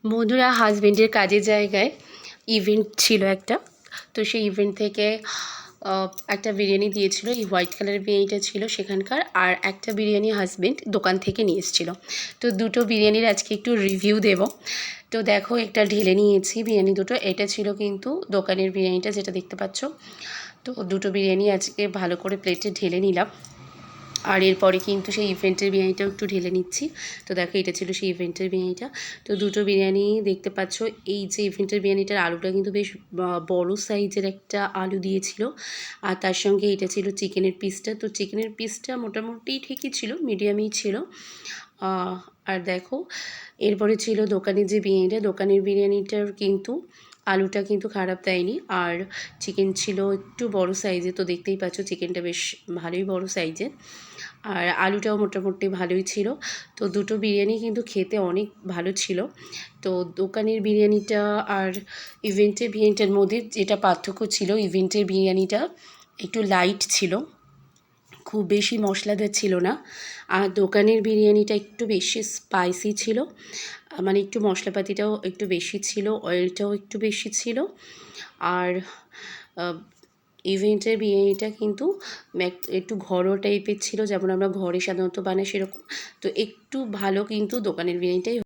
বন্ধুরা, হাজবেন্ডের কাজের জায়গায় ইভেন্ট ছিল একটা। তো সেই ইভেন্ট থেকে একটা বিরিয়ানি দিয়েছিল। এই হোয়াইট কালারের বিরিয়ানিটা ছিল সেখানকার, আর একটা বিরিয়ানি হাজবেন্ড দোকান থেকে নিয়ে এসেছিলো। তো দুটো বিরিয়ানির আজকে একটু রিভিউ দেব। তো দেখো, একটা ঢেলে নিয়েছি বিরিয়ানি দুটো। এটা ছিল কিন্তু দোকানের বিরিয়ানিটা, যেটা দেখতে পাচ্ছ। তো দুটো বিরিয়ানি আজকে ভালো করে প্লেটে ঢেলে নিলাম। আর এরপরে কিন্তু সেই ইভেন্টের বিরিয়ানিটাও একটু ঢেলে নিচ্ছি। তো দেখো, এটা ছিল সেই ইভেন্টের বিরিয়ানিটা। তো দুটো বিরিয়ানি দেখতে পাচ্ছ। এই যে ইভেন্টের বিরিয়ানিটার আলুটা কিন্তু বেশ বড় সাইজের একটা আলু দিয়েছিল, আর তার সঙ্গে এটা ছিল চিকেনের পিসটা। তো চিকেনের পিসটা মোটামুটি ঠিকই ছিল, মিডিয়ামই ছিল। আর দেখো, এরপরে ছিল দোকানের যে বিরিয়ানিটা। দোকানের বিরিয়ানিটার কিন্তু আলুটা কিন্তু খারাপ দেয়নি, আর চিকেন ছিল একটু বড় সাইজে। তো দেখতেই পাচ্ছ, চিকেনটা বেশ ভালোই বড় সাইজের, আর আলুটাও মোটামুটি ভালোই ছিল। তো দুটো বিরিয়ানি কিন্তু খেতে অনেক ভালো ছিল। তো দোকানের বিরিয়ানিটা আর ইভেন্টের বিরিয়ানিটার মধ্যে যেটা পার্থক্য ছিল, ইভেন্টের বিরিয়ানিটা একটু লাইট ছিল, খুব বেশি মশলাদার ছিল না। আর দোকানের বিরিয়ানিটা একটু বেশি স্পাইসি ছিল, মানে একটু মশলাপাতিটাও একটু বেশি ছিল, অয়েলটাও একটু বেশি ছিল। আর ইভেন্টের বিরিয়ানিটা কিন্তু একটু ঘরোয়া টাইপের ছিল, যেমন আমরা ঘরে সাধারণত বানাই সেরকম। তো একটু ভালো কিন্তু দোকানের বিরিয়ানিটাই।